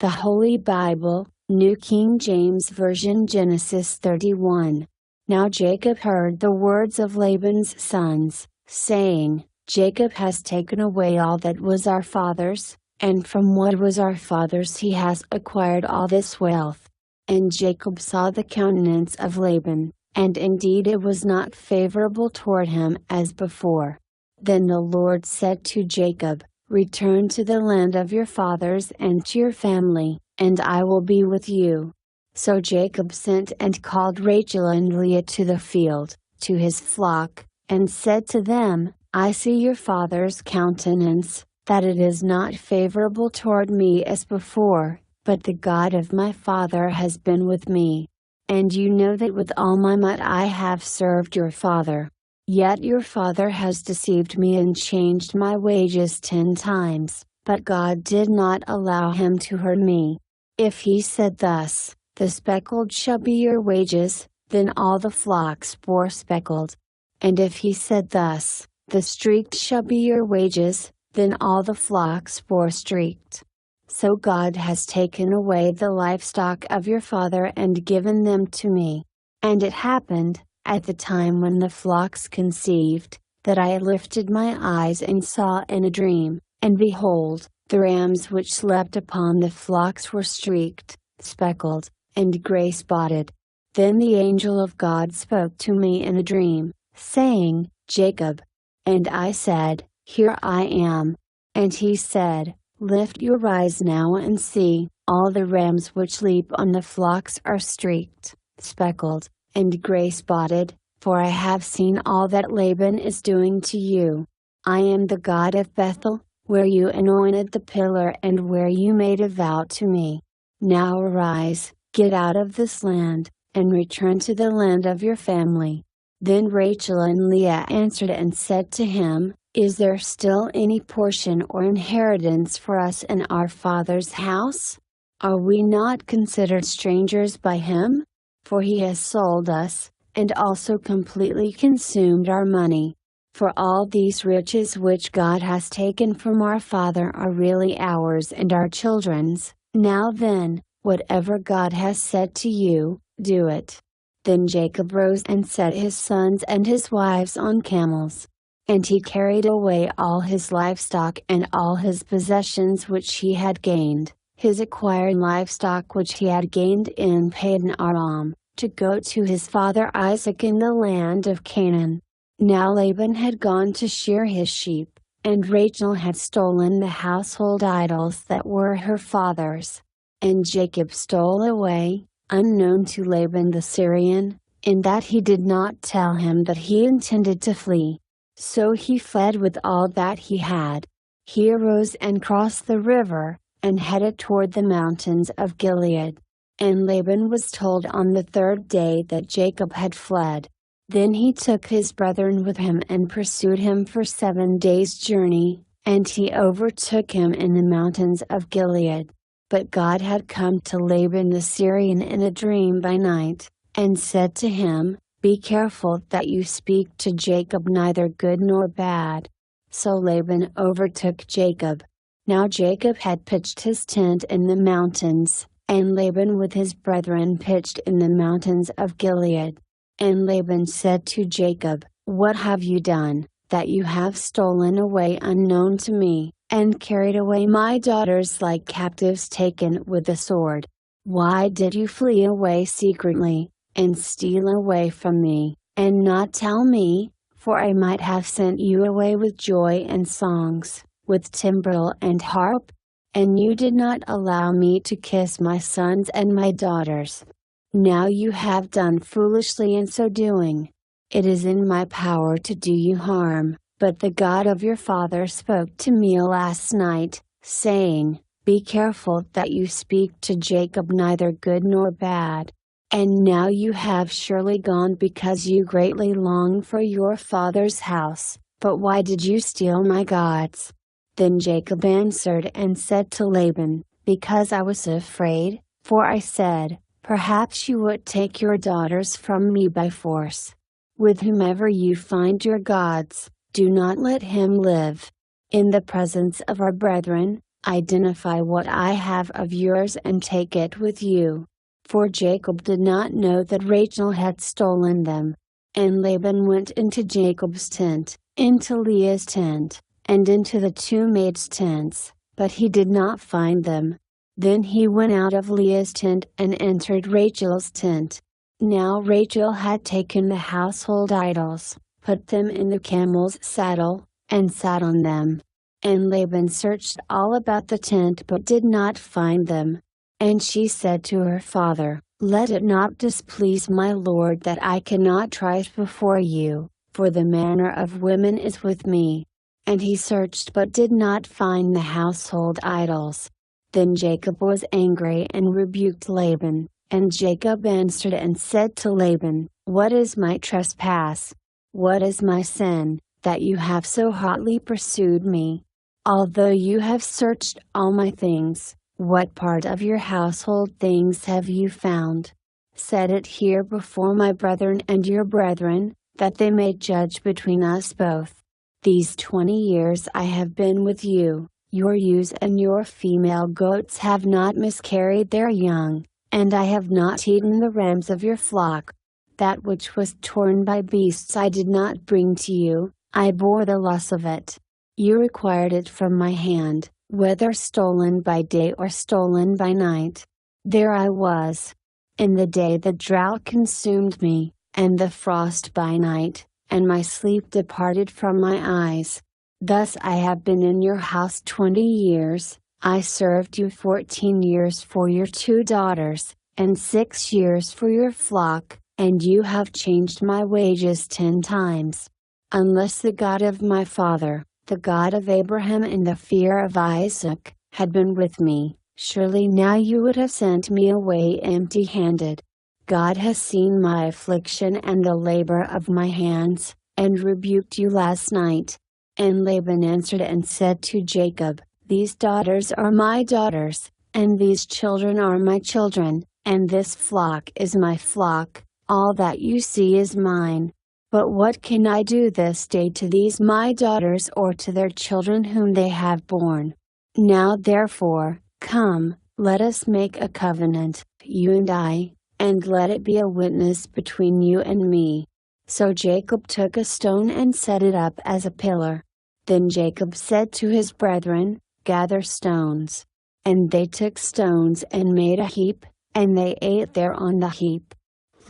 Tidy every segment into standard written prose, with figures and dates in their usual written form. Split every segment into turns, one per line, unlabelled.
The Holy Bible, New King James Version, Genesis 31. Now Jacob heard the words of Laban's sons, saying, Jacob has taken away all that was our father's, and from what was our father's he has acquired all this wealth. And Jacob saw the countenance of Laban, and indeed it was not favorable toward him as before. Then the Lord said to Jacob, Return to the land of your fathers and to your family, and I will be with you. So Jacob sent and called Rachel and Leah to the field, to his flock, and said to them, I see your father's countenance, that it is not favorable toward me as before, but the God of my father has been with me. And you know that with all my might I have served your father. Yet your father has deceived me and changed my wages 10 times, but God did not allow him to hurt me. If he said thus, the speckled shall be your wages, then all the flocks bore speckled. And if he said thus, the streaked shall be your wages, then all the flocks bore streaked. So God has taken away the livestock of your father and given them to me. And it happened, at the time when the flocks conceived, that I lifted my eyes and saw in a dream, and behold, the rams which slept upon the flocks were streaked, speckled, and gray-spotted. Then the angel of God spoke to me in a dream, saying, Jacob. And I said, Here I am. And he said, Lift your eyes now and see, all the rams which leap on the flocks are streaked, speckled, and gray-spotted, for I have seen all that Laban is doing to you. I am the God of Bethel, where you anointed the pillar and where you made a vow to me. Now arise, get out of this land, and return to the land of your family. Then Rachel and Leah answered and said to him, Is there still any portion or inheritance for us in our father's house? Are we not considered strangers by him? For he has sold us, and also completely consumed our money. For all these riches which God has taken from our father are really ours and our children's. Now then, whatever God has said to you, do it. Then Jacob rose and set his sons and his wives on camels. And he carried away all his livestock and all his possessions which he had gained, his acquired livestock which he had gained in Padan Aram, to go to his father Isaac in the land of Canaan. Now Laban had gone to shear his sheep, and Rachel had stolen the household idols that were her father's. And Jacob stole away, unknown to Laban the Syrian, in that he did not tell him that he intended to flee. So he fled with all that he had. He arose and crossed the river, and headed toward the mountains of Gilead. And Laban was told on the 3rd day that Jacob had fled. Then he took his brethren with him and pursued him for 7 days' journey, and he overtook him in the mountains of Gilead. But God had come to Laban the Syrian in a dream by night, and said to him, Be careful that you speak to Jacob neither good nor bad. So Laban overtook Jacob. Now Jacob had pitched his tent in the mountains, and Laban with his brethren pitched in the mountains of Gilead. And Laban said to Jacob, What have you done, that you have stolen away unknown to me, and carried away my daughters like captives taken with the sword? Why did you flee away secretly, and steal away from me, and not tell me? For I might have sent you away with joy and songs, with timbrel and harp. And you did not allow me to kiss my sons and my daughters. Now you have done foolishly in so doing. It is in my power to do you harm, but the God of your father spoke to me last night, saying, Be careful that you speak to Jacob neither good nor bad. And now you have surely gone because you greatly long for your father's house, but why did you steal my gods? Then Jacob answered and said to Laban, Because I was afraid, for I said, Perhaps you would take your daughters from me by force. With whomever you find your gods, do not let him live. In the presence of our brethren, Identify what I have of yours and take it with you." For Jacob did not know that Rachel had stolen them. And Laban went into Jacob's tent, into Leah's tent, and into the two maids' tents, but he did not find them. Then he went out of Leah's tent and entered Rachel's tent. Now Rachel had taken the household idols, put them in the camel's saddle, and sat on them. And Laban searched all about the tent but did not find them. And she said to her father, "Let it not displease my lord that I cannot try before you, for the manner of women is with me." And he searched but did not find the household idols. Then Jacob was angry and rebuked Laban, and Jacob answered and said to Laban, "What is my trespass? What is my sin, that you have so hotly pursued me? Although you have searched all my things, what part of your household things have you found? Set it here before my brethren and your brethren, that they may judge between us both. These 20 years I have been with you, your ewes and your female goats have not miscarried their young, and I have not eaten the rams of your flock. That which was torn by beasts I did not bring to you, I bore the loss of it. You required it from my hand, whether stolen by day or stolen by night. There I was. In the day the drought consumed me, and the frost by night, and my sleep departed from my eyes. Thus I have been in your house 20 years, I served you 14 years for your 2 daughters, and 6 years for your flock, and you have changed my wages 10 times. Unless the God of my father, the God of Abraham and the fear of Isaac, had been with me, surely now you would have sent me away empty-handed. God has seen my affliction and the labor of my hands, and rebuked you last night." And Laban answered and said to Jacob, "These daughters are my daughters, and these children are my children, and this flock is my flock, all that you see is mine. But what can I do this day to these my daughters or to their children whom they have borne? Now therefore, come, let us make a covenant, you and I, and let it be a witness between you and me." So Jacob took a stone and set it up as a pillar. Then Jacob said to his brethren, "Gather stones." And they took stones and made a heap, and they ate there on the heap.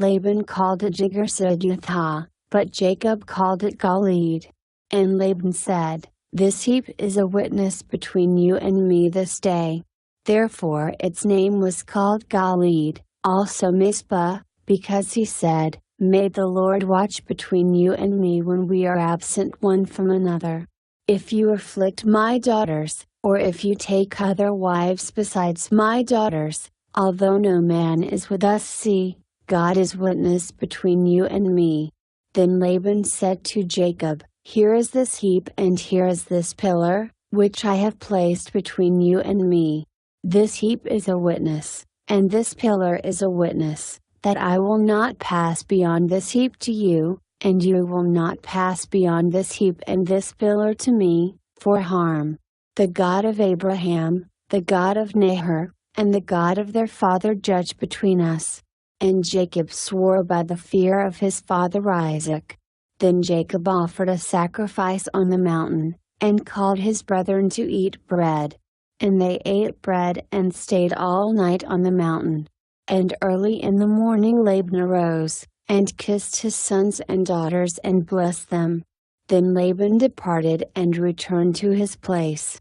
Laban called it Jegar-sahadutha, but Jacob called it Galeed. And Laban said, "This heap is a witness between you and me this day." Therefore its name was called Galeed, also Mizpah, because he said, "May the Lord watch between you and me when we are absent one from another. If you afflict my daughters, or if you take other wives besides my daughters, although no man is with us, see, God is witness between you and me." Then Laban said to Jacob, "Here is this heap and here is this pillar, which I have placed between you and me. This heap is a witness, and this pillar is a witness, that I will not pass beyond this heap to you, and you will not pass beyond this heap and this pillar to me, for harm. The God of Abraham, the God of Nahor, and the God of their father judge between us." And Jacob swore by the fear of his father Isaac. Then Jacob offered a sacrifice on the mountain, and called his brethren to eat bread. And they ate bread and stayed all night on the mountain. And early in the morning Laban arose, and kissed his sons and daughters and blessed them. Then Laban departed and returned to his place.